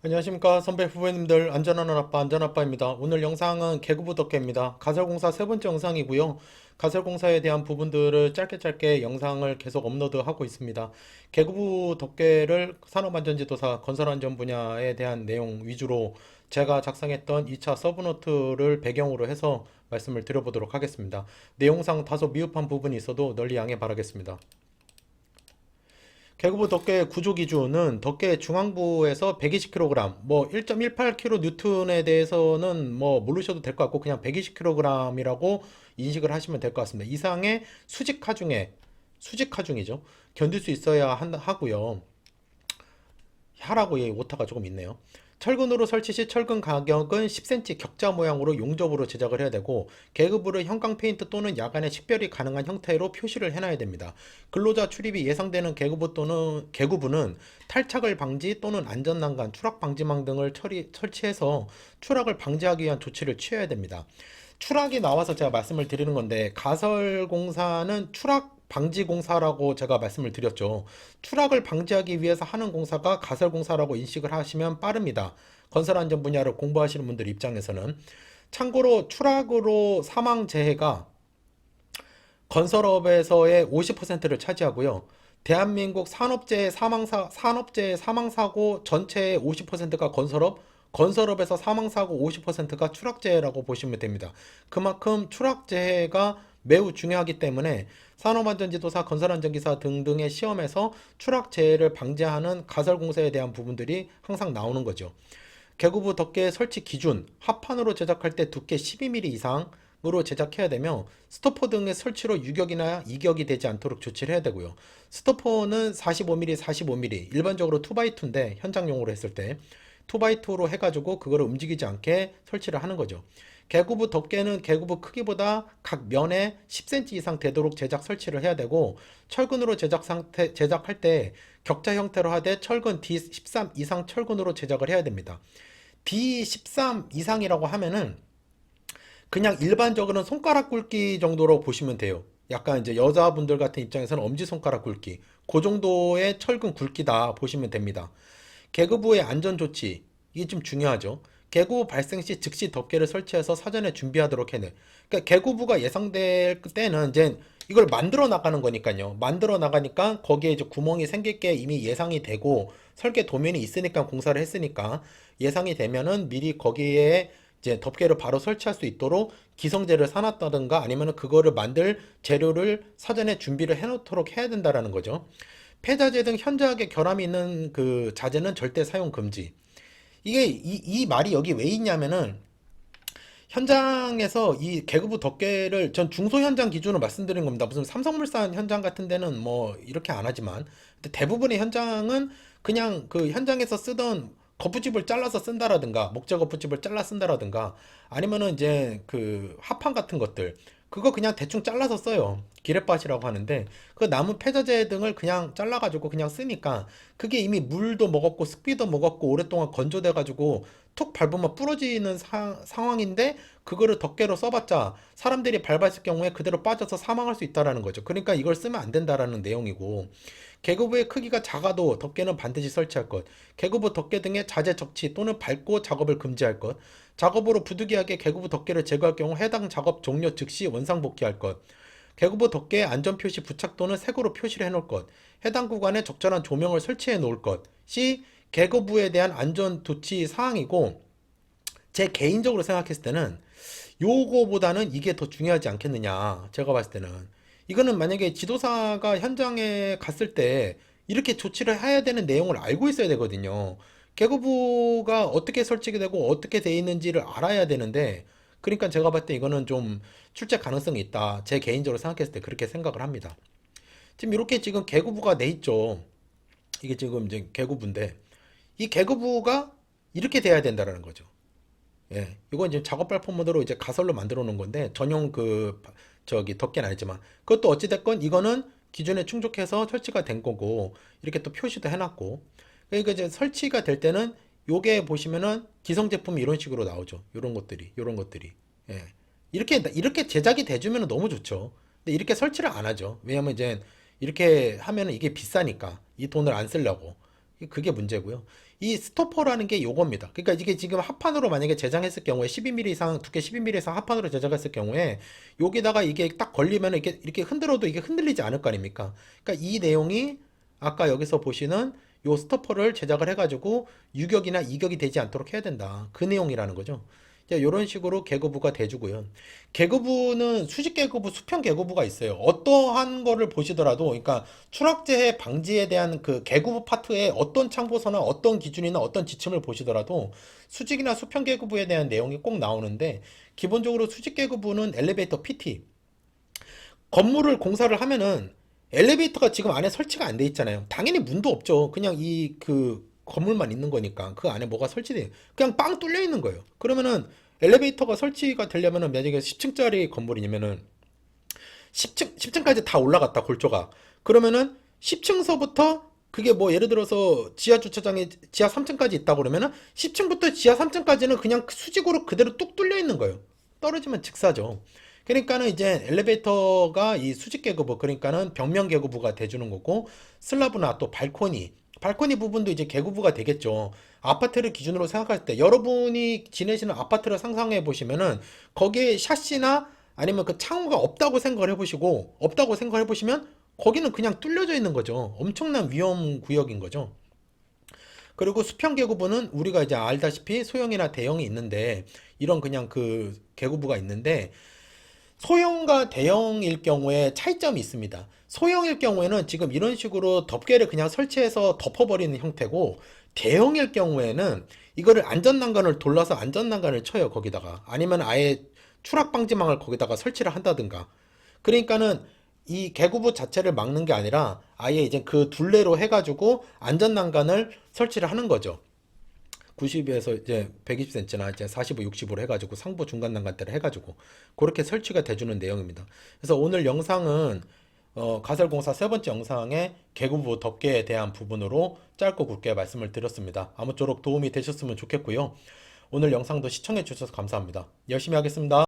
안녕하십니까 선배 후배님들, 안전하는 아빠 안전아빠입니다. 오늘 영상은 개구부 덮개입니다. 가설공사 세 번째 영상이고요. 가설공사에 대한 부분들을 짧게 영상을 계속 업로드하고 있습니다. 개구부 덮개를 산업안전지도사 건설안전 분야에 대한 내용 위주로 제가 작성했던 2차 서브노트를 배경으로 해서 말씀을 드려보도록 하겠습니다. 내용상 다소 미흡한 부분이 있어도 널리 양해 바라겠습니다. 개구부 덮개 구조 기준은 덮개 중앙부에서 120kg, 뭐 1.18kN에 대해서는 뭐 모르셔도 될 것 같고 그냥 120kg이라고 인식을 하시면 될 것 같습니다. 이상의 수직 하중이죠. 견딜 수 있어야 하고요. 하라고 이 오타가 조금 있네요. 철근으로 설치 시 철근 가격은 10cm 격자 모양으로 용접으로 제작을 해야 되고, 계급으로 형광 페인트 또는 야간에 식별이 가능한 형태로 표시를 해놔야 됩니다. 근로자 출입이 예상되는 계급부는 탈착을 방지 또는 안전난간, 추락 방지망 등을 설치해서 추락을 방지하기 위한 조치를 취해야 됩니다. 추락이 나와서 제가 말씀을 드리는 건데, 가설공사는 추락 방지 공사라고 제가 말씀을 드렸죠. 추락을 방지하기 위해서 하는 공사가 가설공사라고 인식을 하시면 빠릅니다. 건설안전 분야를 공부하시는 분들 입장에서는. 참고로 추락으로 사망 재해가 건설업에서의 50%를 차지하고요. 대한민국 산업재해 사망사고 전체의 50%가 건설업에서 사망사고 50%가 추락재해라고 보시면 됩니다. 그만큼 추락재해가 매우 중요하기 때문에 산업안전지도사, 건설안전기사 등등의 시험에서 추락재해를 방지하는 가설공사에 대한 부분들이 항상 나오는 거죠. 개구부 덮개 설치 기준, 합판으로 제작할 때 두께 12mm 이상으로 제작해야 되며, 스토퍼 등의 설치로 유격이나 이격이 되지 않도록 조치를 해야 되고요. 스토퍼는 45mm, 45mm, 일반적으로 2x2인데 현장용으로 했을 때 2x2로 해가지고 그거를 움직이지 않게 설치를 하는 거죠. 개구부 덮개는 개구부 크기보다 각 면에 10cm 이상 되도록 제작 설치를 해야 되고, 철근으로 제작할 때 격자 형태로 하되 철근 D13 이상 철근으로 제작을 해야 됩니다. D13 이상이라고 하면은 그냥 일반적으로는 손가락 굵기 정도로 보시면 돼요. 약간 이제 여자분들 같은 입장에서는 엄지손가락 굵기, 그 정도의 철근 굵기다 보시면 됩니다. 계급부의 안전조치, 이게 좀 중요하죠. 계구 발생 시 즉시 덮개를 설치해서 사전에 준비하도록 해내. 그러니까 계구부가 예상될 때는 이제 이걸 만들어 나가는 거니까요. 만들어 나가니까 거기에 이제 구멍이 생길 게 이미 예상이 되고 설계 도면이 있으니까, 공사를 했으니까 예상이 되면은 미리 거기에 이제 덮개를 바로 설치할 수 있도록 기성재를 사놨다든가 아니면 그거를 만들 재료를 사전에 준비를 해놓도록 해야 된다라는 거죠. 폐자재 등 현저하게 결함이 있는 그 자재는 절대 사용 금지. 이게 이 말이 여기 왜 있냐면은, 현장에서 이 계급부 덮개를 전 중소 현장 기준으로 말씀드린 겁니다. 무슨 삼성물산 현장 같은 데는 뭐 이렇게 안 하지만, 근데 대부분의 현장은 그냥 그 현장에서 쓰던 거푸집을 잘라서 쓴다라든가, 목재 거푸집을 잘라 쓴다라든가, 아니면은 이제 그 합판 같은 것들, 그거 그냥 대충 잘라서 써요. 기렛밭이라고 하는데, 그 남은 폐자재 등을 그냥 잘라가지고 그냥 쓰니까 그게 이미 물도 먹었고 습기도 먹었고 오랫동안 건조돼가지고 툭 밟으면 부러지는 상황인데, 그거를 덮개로 써봤자 사람들이 밟았을 경우에 그대로 빠져서 사망할 수 있다라는 거죠. 그러니까 이걸 쓰면 안 된다라는 내용이고, 계급부의 크기가 작아도 덮개는 반드시 설치할 것, 계급부 덮개 등의 자재 적치 또는 밟고 작업을 금지할 것, 작업으로 부득이하게 계급부 덮개를 제거할 경우 해당 작업 종료 즉시 원상복귀할 것, 계급부 덮개에 안전표시 부착 또는 색으로 표시를 해놓을 것, 해당 구간에 적절한 조명을 설치해 놓을 것이 계급부에 대한 안전 조치 사항이고, 제 개인적으로 생각했을 때는 요거보다는 이게 더 중요하지 않겠느냐, 제가 봤을 때는. 이거는 만약에 지도사가 현장에 갔을 때 이렇게 조치를 해야 되는 내용을 알고 있어야 되거든요. 계급부가 어떻게 설치가 되고 어떻게 돼 있는지를 알아야 되는데, 그러니까 제가 봤을 때 이거는 좀 출제 가능성이 있다, 제 개인적으로 생각했을 때 그렇게 생각을 합니다. 지금 이렇게 지금 계급부가 돼 있죠. 이게 지금 이제 계급부인데, 이 계급부가 이렇게 돼야 된다라는 거죠. 예, 이건 이제 작업 발포 모드로 이제 가설로 만들어 놓은 건데, 전용 그 저기 덮개는 아니지만, 그것도 어찌 됐건 이거는 기준에 충족해서 설치가 된 거고, 이렇게 또 표시도 해놨고. 그러니까 이제 설치가 될 때는 요게 보시면은 기성 제품이 이런 식으로 나오죠. 요런 것들이. 예, 이렇게 제작이 돼주면 너무 좋죠. 근데 이렇게 설치를 안 하죠. 왜냐면 이제 이렇게 하면은 이게 비싸니까 이 돈을 안 쓰려고. 그게 문제고요. 이 스토퍼라는 게 요겁니다. 그러니까 이게 지금 합판으로 만약에 제작했을 경우에 12mm 이상, 두께 12mm 이상 합판으로 제작했을 경우에 여기다가 이게 딱 걸리면 이렇게 흔들어도 이게 흔들리지 않을 거 아닙니까? 그러니까 이 내용이 아까 여기서 보시는 요 스토퍼를 제작을 해가지고 유격이나 이격이 되지 않도록 해야 된다. 그 내용이라는 거죠. 이런 식으로 계급부가 돼주고요. 계급부는 수직 계급부, 수평 계급부가 있어요. 어떠한 거를 보시더라도, 그러니까 추락재해 방지에 대한 그 계급부 파트에 어떤 참고서나 어떤 기준이나 어떤 지침을 보시더라도 수직이나 수평 계급부에 대한 내용이 꼭 나오는데, 기본적으로 수직 계급부는 엘리베이터 PT, 건물을 공사를 하면은 엘리베이터가 지금 안에 설치가 안 돼 있잖아요. 당연히 문도 없죠. 그냥 이 그 건물만 있는 거니까 그 안에 뭐가 설치돼 그냥 빵 뚫려 있는 거예요. 그러면은 엘리베이터가 설치가 되려면은 만약에 10층짜리 건물이냐면은 10층까지 다 올라갔다 골조가. 그러면은 10층서부터 그게 뭐 예를 들어서 지하 주차장에 지하 3층까지 있다 그러면은 10층부터 지하 3층까지는 그냥 수직으로 그대로 뚝 뚫려 있는 거예요. 떨어지면 직사죠. 그러니까는 이제 엘리베이터가 이 수직 계급부, 그러니까는 벽면 계급부가 돼주는 거고, 슬라브나 또 발코니 부분도 이제 계급부가 되겠죠. 아파트를 기준으로 생각할 때 여러분이 지내시는 아파트를 상상해 보시면은 거기에 샤시나 아니면 그 창호가 없다고 생각해 보시면 거기는 그냥 뚫려져 있는 거죠. 엄청난 위험 구역인 거죠. 그리고 수평 계급부는 우리가 이제 알다시피 소형이나 대형이 있는데, 이런 그냥 그 계급부가 있는데, 소형과 대형일 경우에 차이점이 있습니다. 소형일 경우에는 지금 이런 식으로 덮개를 그냥 설치해서 덮어버리는 형태고, 대형일 경우에는 이거를 안전난간을 돌려서 안전난간을 쳐요, 거기다가. 아니면 아예 추락방지망을 거기다가 설치를 한다든가. 그러니까는 이 개구부 자체를 막는 게 아니라 아예 이제 그 둘레로 해가지고 안전난간을 설치를 하는 거죠. 90에서 이제 120cm나 이제 45, 60으로 해가지고 상부 중간 난간대를 해가지고 그렇게 설치가 돼주는 내용입니다. 그래서 오늘 영상은 가설공사 세 번째 영상의 계급부 덮개에 대한 부분으로 짧고 굵게 말씀을 드렸습니다. 아무쪼록 도움이 되셨으면 좋겠고요. 오늘 영상도 시청해 주셔서 감사합니다. 열심히 하겠습니다.